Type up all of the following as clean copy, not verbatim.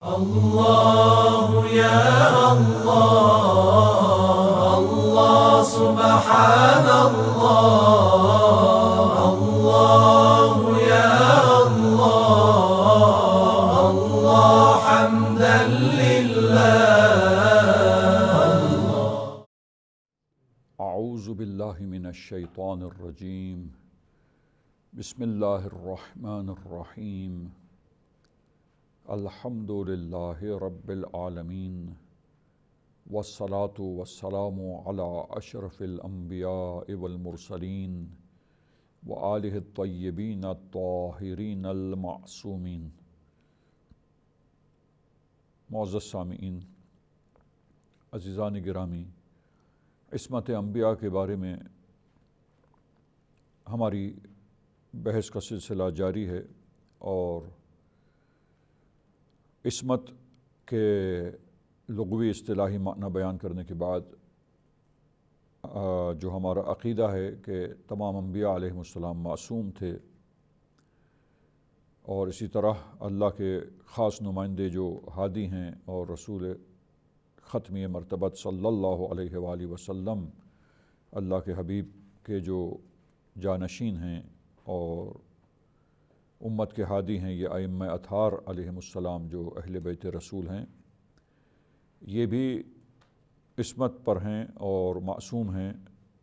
الله يا الله الله سبحان الله الله يا الله الله حمدا لله. اعوذ باللہ من الشیطان الرجیم. بسم اللہ الرحمن الرحیم. الحمد للہ رب العالمین والصلاة والسلام علی اشرف الانبیاء والمرسلین وآلہ الطیبین الطاہرین المعصومین. معزز سامعین، عزیزان گرامی، عصمت انبیاء کے بارے میں ہماری بحث کا سلسلہ جاری ہے، اور عصمت کے لغوی اصطلاحی معنی بیان کرنے کے بعد جو ہمارا عقیدہ ہے کہ تمام انبیاء علیہم السلام معصوم تھے، اور اسی طرح اللہ کے خاص نمائندے جو ہادی ہیں اور رسول ختمی مرتبت صلی اللہ علیہ وآلہ وسلم اللہ کے حبیب کے جو جانشین ہیں اور امت کے ہادی ہیں، یہ ائمہ اطہار علیہم السلام جو اہل بیت رسول ہیں، یہ بھی عصمت پر ہیں اور معصوم ہیں،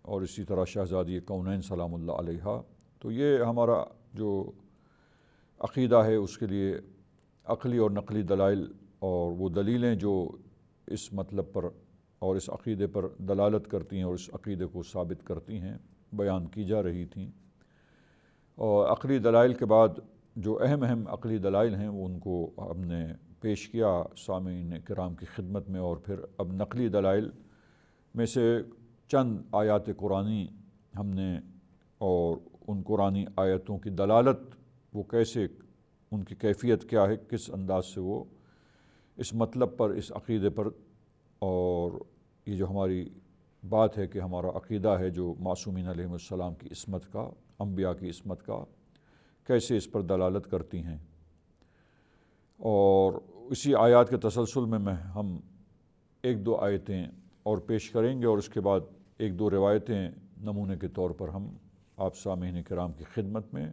اور اسی طرح شہزادی کونین سلام اللہ علیہا. تو یہ ہمارا جو عقیدہ ہے، اس کے لیے عقلی اور نقلی دلائل اور وہ دلیلیں جو اس مطلب پر اور اس عقیدے پر دلالت کرتی ہیں اور اس عقیدے کو ثابت کرتی ہیں، بیان کی جا رہی تھیں. اور عقلی دلائل کے بعد جو اہم عقلی دلائل ہیں وہ ان کو ہم نے پیش کیا سامعین کرام کی خدمت میں، اور پھر اب نقلی دلائل میں سے چند آیات قرآنی ہم نے، اور ان قرآنی آیتوں کی دلالت وہ کیسے، ان کی کیفیت کیا ہے، کس انداز سے وہ اس مطلب پر، اس عقیدے پر، اور یہ جو ہماری بات ہے کہ ہمارا عقیدہ ہے جو معصومین علیہم السلام کی عصمت کا، انبیاء کی عصمت کا، کیسے اس پر دلالت کرتی ہیں. اور اسی آیات کے تسلسل میں ہم ایک دو آیتیں اور پیش کریں گے، اور اس کے بعد ایک دو روایتیں نمونے کے طور پر ہم آپ سامعین کرام کی خدمت میں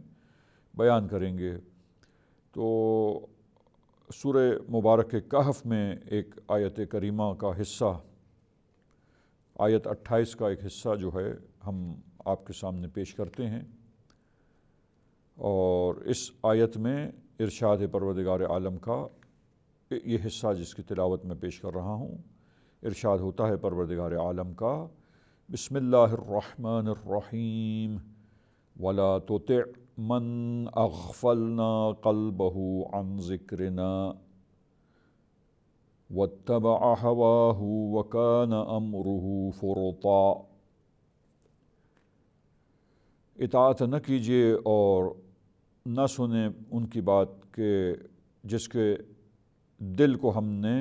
بیان کریں گے. تو سورہ مبارک کہف میں ایک آیت کریمہ کا حصہ، آیت 28 کا ایک حصہ جو ہے ہم آپ کے سامنے پیش کرتے ہیں. اور اس آیت میں ارشاد پروردگار عالم کا یہ حصہ جس کی تلاوت میں پیش کر رہا ہوں، ارشاد ہوتا ہے پروردگار عالم کا: بسم اللہ الرحمن الرحیم وَلَا تُطِعْ مَنْ أَغْفَلْنَا قَلْبَهُ عَنْ ذِكْرِنَا وَاتَّبَعَ هَوَاهُ وَكَانَ أَمْرُهُ فُرُطًا. اطاعت نہ کیجیے اور نہ سنیں ان کی بات کہ جس کے دل کو ہم نے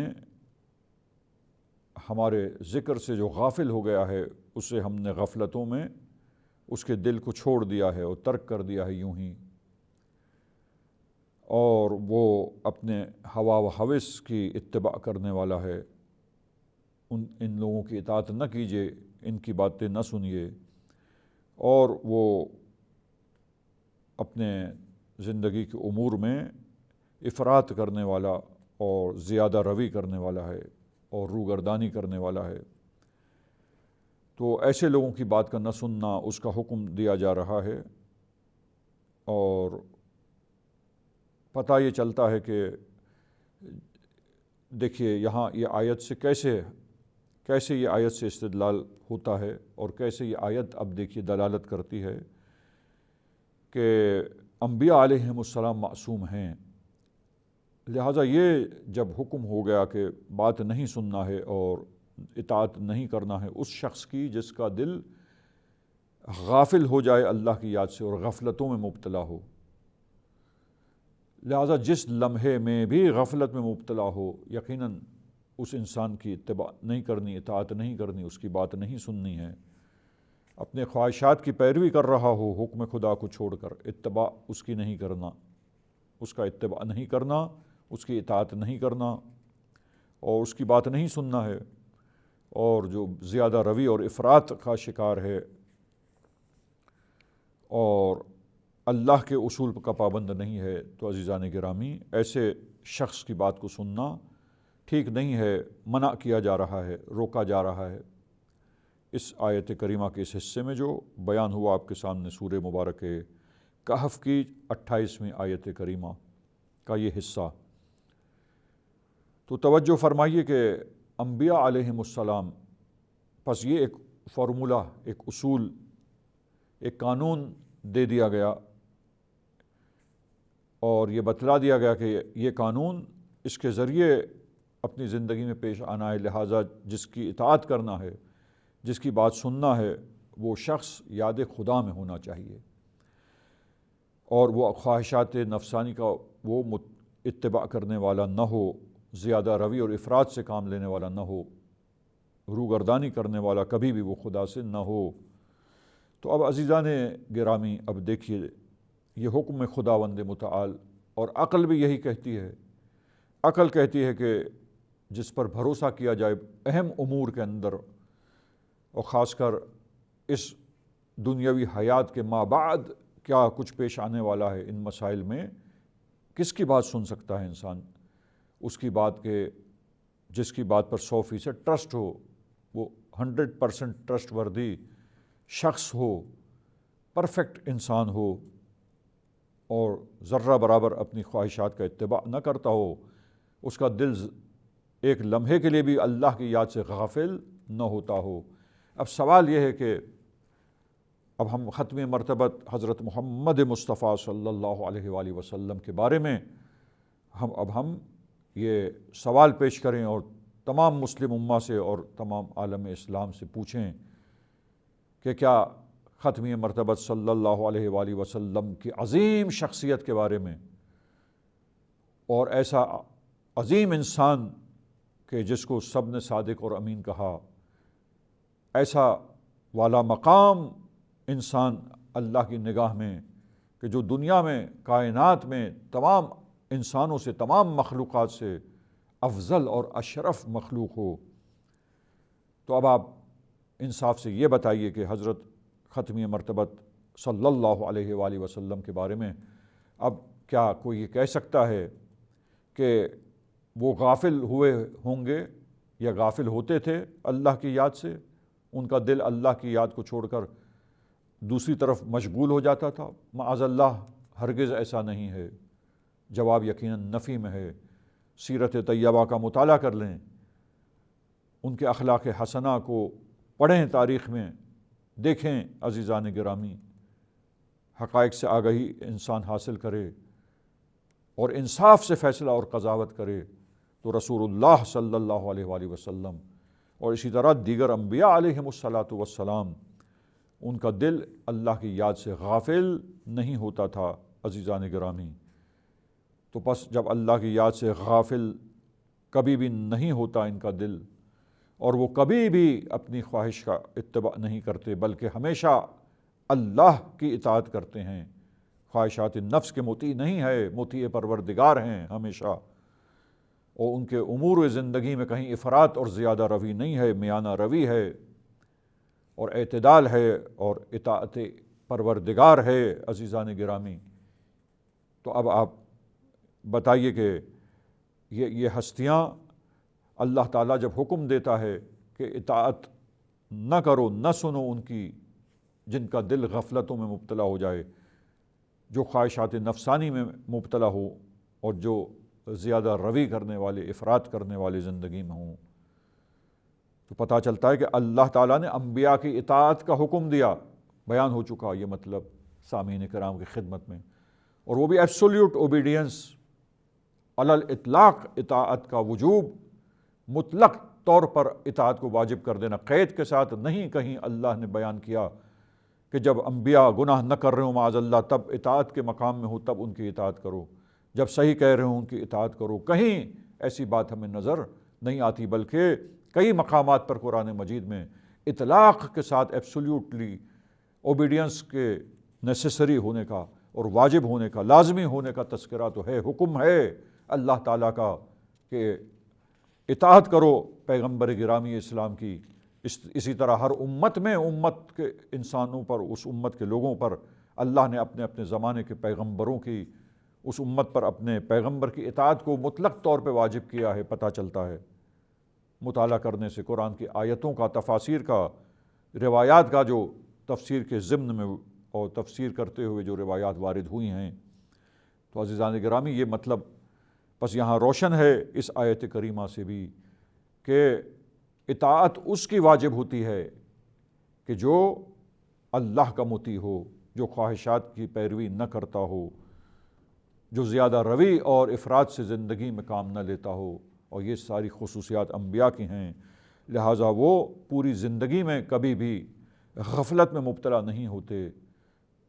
ہمارے ذکر سے جو غافل ہو گیا ہے، اسے ہم نے غفلتوں میں اس کے دل کو چھوڑ دیا ہے اور ترک کر دیا ہے یوں ہی، اور وہ اپنے ہوا و ہوس کی اتباع کرنے والا ہے. ان لوگوں کی اطاعت نہ کیجیے، ان کی باتیں نہ سنیے، اور وہ اپنے زندگی کے امور میں افراط کرنے والا اور زیادہ روی کرنے والا ہے اور روگردانی کرنے والا ہے. تو ایسے لوگوں کی بات کا نہ سننا، اس کا حکم دیا جا رہا ہے. اور پتہ یہ چلتا ہے کہ دیکھیے یہاں یہ آیت سے کیسے یہ آیت سے استدلال ہوتا ہے، اور کیسے یہ آیت اب دیکھیے دلالت کرتی ہے کہ انبیاء علیہم السلام معصوم ہیں. لہٰذا یہ جب حکم ہو گیا کہ بات نہیں سننا ہے اور اطاعت نہیں کرنا ہے اس شخص کی جس کا دل غافل ہو جائے اللہ کی یاد سے اور غفلتوں میں مبتلا ہو، لہٰذا جس لمحے میں بھی غفلت میں مبتلا ہو، یقیناً اس انسان کی اتباع نہیں کرنی، اطاعت نہیں کرنی، اس کی بات نہیں سننی ہے. اپنے خواہشات کی پیروی کر رہا ہو حکم خدا کو چھوڑ کر، اتباع اس کی نہیں کرنا، اس کا اتباع نہیں کرنا، اس کی اطاعت نہیں کرنا اور اس کی بات نہیں سننا ہے، اور جو زیادہ روی اور افراط کا شکار ہے اور اللہ کے اصول کا پابند نہیں ہے، تو عزیزان گرامی ایسے شخص کی بات کو سننا ٹھیک نہیں ہے، منع کیا جا رہا ہے، روکا جا رہا ہے۔ اس آیت کریمہ کے اس حصے میں جو بیان ہوا آپ کے سامنے سورہ مبارک کہف کی 28ویں آیت کریمہ کا یہ حصہ، تو توجہ فرمائیے کہ انبیاء علیہم السلام، پس یہ ایک فارمولہ، ایک اصول، ایک قانون دے دیا گیا اور یہ بتلا دیا گیا کہ یہ قانون اس کے ذریعے اپنی زندگی میں پیش آنا ہے، لہٰذا جس کی اطاعت کرنا ہے، جس کی بات سننا ہے، وہ شخص یاد خدا میں ہونا چاہیے اور وہ خواہشات نفسانی کا وہ اتباع کرنے والا نہ ہو، زیادہ روی اور افراط سے کام لینے والا نہ ہو، روگردانی کرنے والا کبھی بھی وہ خدا سے نہ ہو۔ تو اب عزیزان گرامی، اب دیکھیے یہ حکم خداوند متعال، اور عقل بھی یہی کہتی ہے، عقل کہتی ہے کہ جس پر بھروسہ کیا جائے اہم امور کے اندر، اور خاص کر اس دنیاوی حیات کے ما بعد کیا کچھ پیش آنے والا ہے، ان مسائل میں کس کی بات سن سکتا ہے انسان؟ اس کی بات کہ جس کی بات پر 100% ٹرسٹ ہو، وہ 100% ٹرسٹ وردی شخص ہو، پرفیکٹ انسان ہو، اور ذرہ برابر اپنی خواہشات کا اتباع نہ کرتا ہو، اس کا دل ایک لمحے کے لیے بھی اللہ کی یاد سے غافل نہ ہوتا ہو۔ اب سوال یہ ہے کہ اب ہم ختم مرتبت حضرت محمد مصطفیٰ صلی اللہ علیہ وآلہ وسلم کے بارے میں ہم یہ سوال پیش کریں اور تمام مسلم امہ سے اور تمام عالم اسلام سے پوچھیں کہ کیا ختم مرتبت صلی اللہ علیہ وآلہ وسلم کی عظیم شخصیت کے بارے میں، اور ایسا عظیم انسان کہ جس کو سب نے صادق اور امین کہا، ایسا والا مقام انسان اللہ کی نگاہ میں کہ جو دنیا میں، کائنات میں تمام انسانوں سے، تمام مخلوقات سے افضل اور اشرف مخلوق ہو، تو اب آپ انصاف سے یہ بتائیے کہ حضرت ختمی مرتبت صلی اللہ علیہ وآلہ وسلم کے بارے میں اب کیا کوئی یہ کہہ سکتا ہے کہ وہ غافل ہوئے ہوں گے یا غافل ہوتے تھے اللہ کی یاد سے؟ ان کا دل اللہ کی یاد کو چھوڑ کر دوسری طرف مشغول ہو جاتا تھا؟ معاذ اللہ، ہرگز ایسا نہیں ہے۔ جواب یقیناً نفی میں ہے۔ سیرت طیبہ کا مطالعہ کر لیں، ان کے اخلاق حسنہ کو پڑھیں، تاریخ میں دیکھیں عزیزان گرامی، حقائق سے آگہی انسان حاصل کرے اور انصاف سے فیصلہ اور قضاوت کرے تو رسول اللہ صلی اللہ علیہ وآلہ وسلم اور اسی طرح دیگر انبیاء علیہم السلام ان کا دل اللہ کی یاد سے غافل نہیں ہوتا تھا عزیزان گرامی۔ تو پس جب اللہ کی یاد سے غافل کبھی بھی نہیں ہوتا ان کا دل، اور وہ کبھی بھی اپنی خواہش کا اتباع نہیں کرتے بلکہ ہمیشہ اللہ کی اطاعت کرتے ہیں، خواہشات نفس کے مطیع نہیں ہے، مطیع پروردگار ہیں ہمیشہ، اور ان کے امور زندگی میں کہیں افراط اور زیادہ روی نہیں ہے، میانہ روی ہے اور اعتدال ہے اور اطاعت پروردگار ہے عزیزان گرامی۔ تو اب آپ بتائیے کہ یہ ہستیاں اللہ تعالیٰ جب حکم دیتا ہے کہ اطاعت نہ کرو، نہ سنو ان کی، جن کا دل غفلتوں میں مبتلا ہو جائے، جو خواہشات نفسانی میں مبتلا ہو اور جو زیادہ روی کرنے والے، افراط کرنے والے زندگی میں ہوں، تو پتہ چلتا ہے کہ اللہ تعالیٰ نے انبیاء کی اطاعت کا حکم دیا۔ بیان ہو چکا یہ مطلب سامعین کرام کی خدمت میں، اور وہ بھی ایبسولیوٹ اوبیڈینس، علی الاطلاق اطاعت کا وجوب، مطلق طور پر اطاعت کو واجب کر دینا، قید کے ساتھ نہیں۔ کہیں اللہ نے بیان کیا کہ جب انبیاء گناہ نہ کر رہے ہوں معاذ اللہ تب اطاعت کے مقام میں ہو، تب ان کی اطاعت کرو، جب صحیح کہہ رہے ہوں ان کی اطاعت کرو، کہیں ایسی بات ہمیں نظر نہیں آتی، بلکہ کئی مقامات پر قرآن مجید میں اطلاق کے ساتھ ایبسولیوٹلی اوبیڈینس کے نیسیسری ہونے کا اور واجب ہونے کا، لازمی ہونے کا تذکرہ تو ہے، حکم ہے اللہ تعالیٰ کا کہ اطاعت کرو پیغمبر گرامی اسلام کی، اسی طرح ہر امت میں امت کے انسانوں پر، اس امت کے لوگوں پر اللہ نے اپنے اپنے زمانے کے پیغمبروں کی، اس امت پر اپنے پیغمبر کی اطاعت کو مطلق طور پہ واجب کیا ہے۔ پتہ چلتا ہے مطالعہ کرنے سے قرآن کی آیتوں کا، تفاسیر کا، روایات کا، جو تفسیر کے ضمن میں اور تفسیر کرتے ہوئے جو روایات وارد ہوئی ہیں۔ تو عزیزان گرامی یہ مطلب بس یہاں روشن ہے اس آیت کریمہ سے بھی کہ اطاعت اس کی واجب ہوتی ہے کہ جو اللہ کا مطیع ہو، جو خواہشات کی پیروی نہ کرتا ہو، جو زیادہ روی اور افراط سے زندگی میں کام نہ لیتا ہو، اور یہ ساری خصوصیات انبیاء کی ہیں، لہٰذا وہ پوری زندگی میں کبھی بھی غفلت میں مبتلا نہیں ہوتے،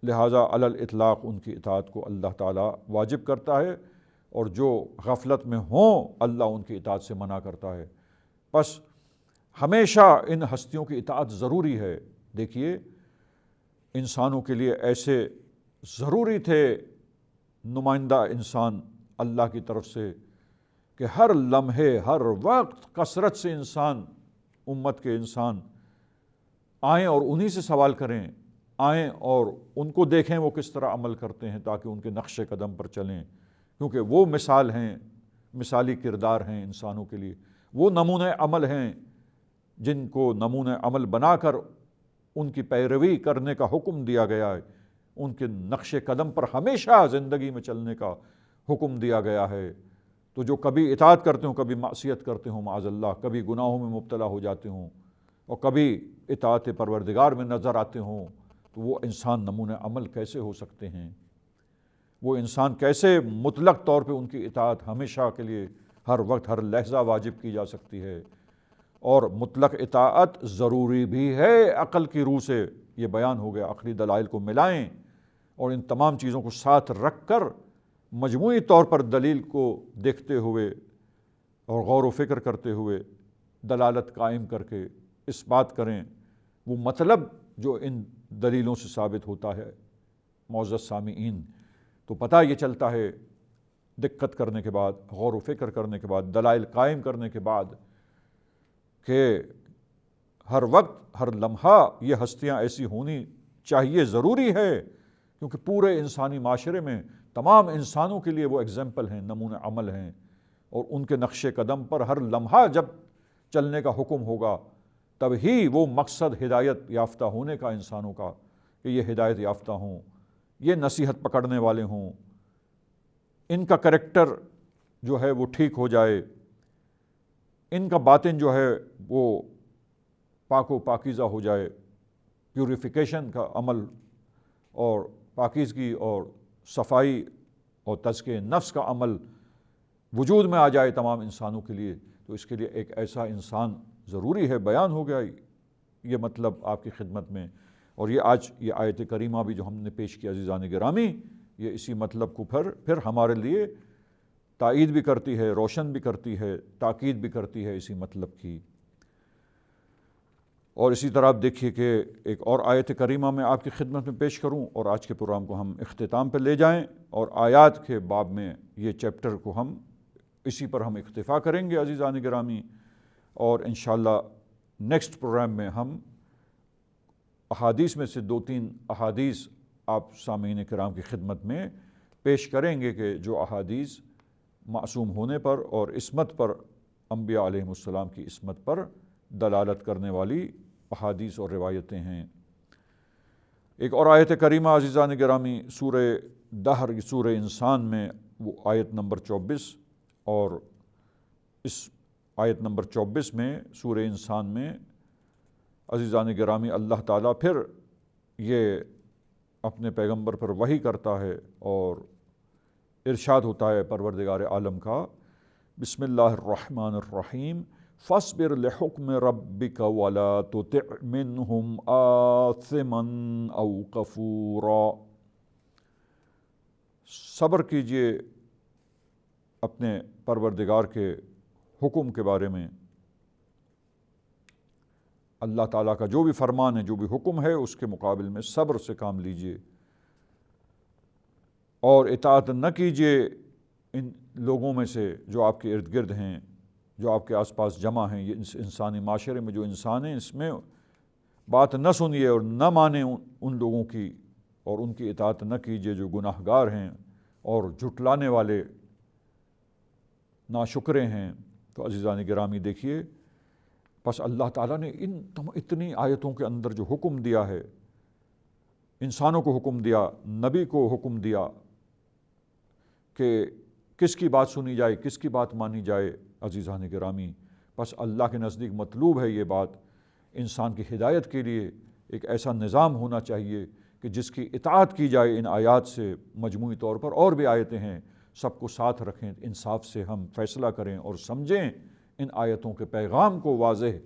لہٰذا علی الاطلاق ان کی اطاعت کو اللہ تعالیٰ واجب کرتا ہے، اور جو غفلت میں ہوں اللہ ان کی اطاعت سے منع کرتا ہے۔ بس ہمیشہ ان ہستیوں کی اطاعت ضروری ہے۔ دیکھیے انسانوں کے لیے ایسے ضروری تھے نمائندہ انسان اللہ کی طرف سے کہ ہر لمحے ہر وقت کثرت سے انسان، امت کے انسان آئیں اور انہی سے سوال کریں، آئیں اور ان کو دیکھیں وہ کس طرح عمل کرتے ہیں، تاکہ ان کے نقش قدم پر چلیں، کیونکہ وہ مثال ہیں، مثالی کردار ہیں انسانوں کے لیے، وہ نمونہ عمل ہیں جن کو نمونہ عمل بنا کر ان کی پیروی کرنے کا حکم دیا گیا ہے، ان کے نقش قدم پر ہمیشہ زندگی میں چلنے کا حکم دیا گیا ہے۔ تو جو کبھی اطاعت کرتے ہوں، کبھی معصیت کرتے ہوں معاذ اللہ، کبھی گناہوں میں مبتلا ہو جاتے ہوں اور کبھی اطاعت پروردگار میں نظر آتے ہوں، تو وہ انسان نمونہ عمل کیسے ہو سکتے ہیں؟ وہ انسان کیسے مطلق طور پہ ان کی اطاعت ہمیشہ کے لیے ہر وقت ہر لحظہ واجب کی جا سکتی ہے؟ اور مطلق اطاعت ضروری بھی ہے عقل کی روح سے، یہ بیان ہو گیا۔ عقلی دلائل کو ملائیں اور ان تمام چیزوں کو ساتھ رکھ کر مجموعی طور پر دلیل کو دیکھتے ہوئے اور غور و فکر کرتے ہوئے دلالت قائم کر کے اس بات کریں وہ مطلب جو ان دلیلوں سے ثابت ہوتا ہے۔ معزز سامعین، تو پتہ یہ چلتا ہے دقت کرنے کے بعد، غور و فکر کرنے کے بعد، دلائل قائم کرنے کے بعد کہ ہر وقت ہر لمحہ یہ ہستیاں ایسی ہونی چاہیے، ضروری ہے، کیونکہ پورے انسانی معاشرے میں تمام انسانوں کے لیے وہ اگزامپل ہیں، نمونہ عمل ہیں، اور ان کے نقش قدم پر ہر لمحہ جب چلنے کا حکم ہوگا تب ہی وہ مقصد ہدایت یافتہ ہونے کا انسانوں کا، کہ یہ ہدایت یافتہ ہوں، یہ نصیحت پکڑنے والے ہوں، ان کا کریکٹر جو ہے وہ ٹھیک ہو جائے، ان کا باطن جو ہے وہ پاک و پاکیزہ ہو جائے، پیوریفیکیشن کا عمل اور پاکیزگی اور صفائی اور تزکیہ نفس کا عمل وجود میں آ جائے تمام انسانوں کے لیے۔ تو اس کے لیے ایک ایسا انسان ضروری ہے۔ بیان ہو گیا یہ مطلب آپ کی خدمت میں، اور یہ آج یہ آیت کریمہ بھی جو ہم نے پیش کی عزیزان گرامی، یہ اسی مطلب کو پھر ہمارے لیے تائید بھی کرتی ہے، روشن بھی کرتی ہے، تاکید بھی کرتی ہے اسی مطلب کی۔ اور اسی طرح آپ دیکھیے کہ ایک اور آیت کریمہ میں آپ کی خدمت میں پیش کروں اور آج کے پروگرام کو ہم اختتام پہ لے جائیں، اور آیات کے باب میں یہ چیپٹر کو ہم اسی پر ہم اکتفا کریں گے عزیزان گرامی، اور انشاءاللہ نیکسٹ پروگرام میں ہم احادیث میں سے 2-3 احادیث آپ سامعین کرام کی خدمت میں پیش کریں گے کہ جو احادیث معصوم ہونے پر اور عصمت پر، انبیاء علیہم السلام کی عصمت پر دلالت کرنے والی احادیث اور روایتیں ہیں۔ ایک اور آیت کریمہ عزیزان گرامی سورہ دہر، سورہ انسان میں وہ آیت نمبر 24، اور اس آیت نمبر 24 میں سورہ انسان میں عزیزان گرامی اللہ تعالیٰ پھر یہ اپنے پیغمبر پر وحی کرتا ہے اور ارشاد ہوتا ہے پروردگار عالم کا، بسم اللہ الرحمن الرحیم، فاصبر لحکم ربک ولا تطع منہم آثما او کفورا، صبر کیجئے اپنے پروردگار کے حکم کے بارے میں، اللہ تعالیٰ کا جو بھی فرمان ہے، جو بھی حکم ہے، اس کے مقابل میں صبر سے کام لیجئے اور اطاعت نہ کیجئے ان لوگوں میں سے جو آپ کے ارد گرد ہیں، جو آپ کے آس پاس جمع ہیں، یہ انسانی معاشرے میں جو انسان ہیں، اس میں بات نہ سنیے اور نہ مانیں ان لوگوں کی، اور ان کی اطاعت نہ کیجیے جو گناہ گار ہیں اور جھٹلانے والے ناشکرے ہیں۔ تو عزیزان گرامی دیکھیے، پس اللہ تعالیٰ نے اتنی آیتوں کے اندر جو حکم دیا ہے، انسانوں کو حکم دیا، نبی کو حکم دیا کہ کس کی بات سنی جائے، کس کی بات مانی جائے۔ عزیزان گرامی، پس اللہ کے نزدیک مطلوب ہے یہ بات، انسان کی ہدایت کے لیے ایک ایسا نظام ہونا چاہیے کہ جس کی اطاعت کی جائے ان آیات سے مجموعی طور پر، اور بھی آیتیں ہیں، سب کو ساتھ رکھیں، انصاف سے ہم فیصلہ کریں اور سمجھیں ان آیتوں کے پیغام کو واضح،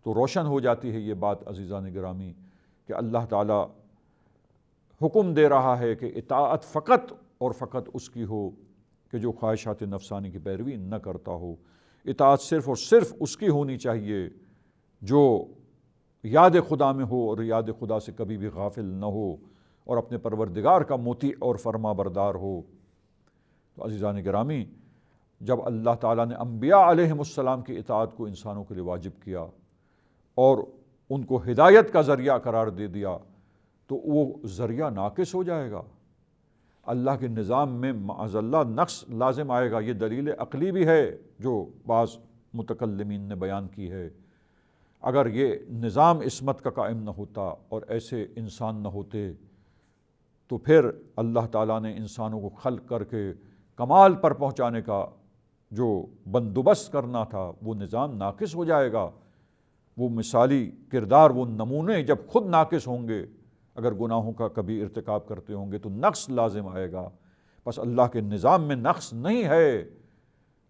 تو روشن ہو جاتی ہے یہ بات عزیزان گرامی کہ اللہ تعالیٰ حکم دے رہا ہے کہ اطاعت فقط اور فقط اس کی ہو کہ جو خواہشات نفسانی کی پیروی نہ کرتا ہو۔ اطاعت صرف اور صرف اس کی ہونی چاہیے جو یاد خدا میں ہو اور یاد خدا سے کبھی بھی غافل نہ ہو اور اپنے پروردگار کا مطیع اور فرما بردار ہو۔ تو عزیزان گرامی، جب اللہ تعالیٰ نے انبیاء علیہم السلام کی اطاعت کو انسانوں کے لیے واجب کیا اور ان کو ہدایت کا ذریعہ قرار دے دیا، تو وہ ذریعہ ناقص ہو جائے گا، اللہ کے نظام میں معاذ اللہ نقص لازم آئے گا۔ یہ دلیل عقلی بھی ہے جو بعض متکلمین نے بیان کی ہے۔ اگر یہ نظام عصمت کا قائم نہ ہوتا اور ایسے انسان نہ ہوتے، تو پھر اللہ تعالیٰ نے انسانوں کو خلق کر کے کمال پر پہنچانے کا جو بندوبست کرنا تھا وہ نظام ناقص ہو جائے گا۔ وہ مثالی کردار، وہ نمونے جب خود ناقص ہوں گے، اگر گناہوں کا کبھی ارتکاب کرتے ہوں گے تو نقص لازم آئے گا۔ بس اللہ کے نظام میں نقص نہیں ہے،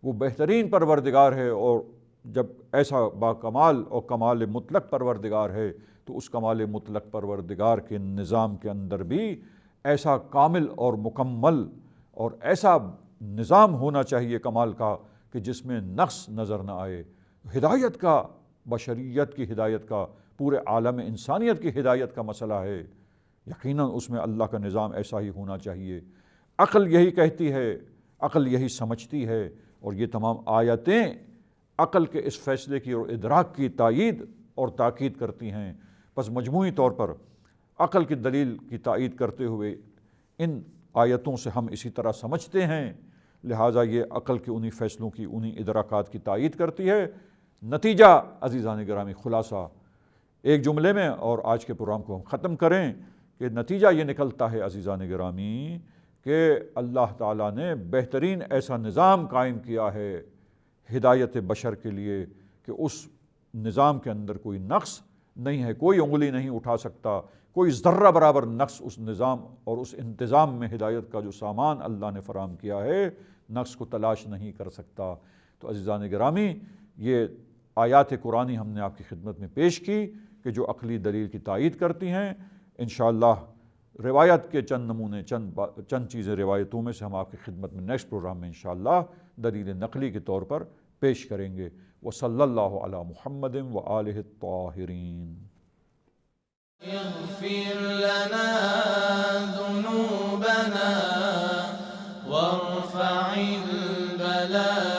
وہ بہترین پروردگار ہے، اور جب ایسا باکمال اور کمال مطلق پروردگار ہے تو اس کمال مطلق پروردگار کے نظام کے اندر بھی ایسا کامل اور مکمل اور ایسا نظام ہونا چاہیے کمال کا کہ جس میں نقص نظر نہ آئے۔ ہدایت کا، بشریت کی ہدایت کا، پورے عالم انسانیت کی ہدایت کا مسئلہ ہے، یقیناً اس میں اللہ کا نظام ایسا ہی ہونا چاہیے۔ عقل یہی کہتی ہے، عقل یہی سمجھتی ہے، اور یہ تمام آیتیں عقل کے اس فیصلے کی اور ادراک کی تائید اور تاکید کرتی ہیں۔ بس مجموعی طور پر عقل کی دلیل کی تائید کرتے ہوئے ان آیتوں سے ہم اسی طرح سمجھتے ہیں، لہٰذا یہ عقل کے انہی فیصلوں کی، انہی ادراکات کی تائید کرتی ہے۔ نتیجہ عزیزان گرامی، خلاصہ ایک جملے میں اور آج کے پروگرام کو ہم ختم کریں کہ نتیجہ یہ نکلتا ہے عزیزان گرامی کہ اللہ تعالیٰ نے بہترین ایسا نظام قائم کیا ہے ہدایت بشر کے لیے کہ اس نظام کے اندر کوئی نقص نہیں ہے، کوئی انگلی نہیں اٹھا سکتا، کوئی ذرہ برابر نقص اس نظام اور اس انتظام میں ہدایت کا جو سامان اللہ نے فراہم کیا ہے، نقص کو تلاش نہیں کر سکتا۔ تو عزیزان گرامی، یہ آیات قرآنی ہم نے آپ کی خدمت میں پیش کی کہ جو عقلی دلیل کی تائید کرتی ہیں۔ انشاءاللہ روایت کے چند نمونے، چند چیزیں روایتوں میں سے ہم آپ کی خدمت میں نیکسٹ پروگرام میں انشاءاللہ دلیل نقلی کے طور پر پیش کریں گے۔ وصلی اللہ علی محمد وآلہ الطاہرین۔ اغفر لنا ذنوبنا وارفع البلاء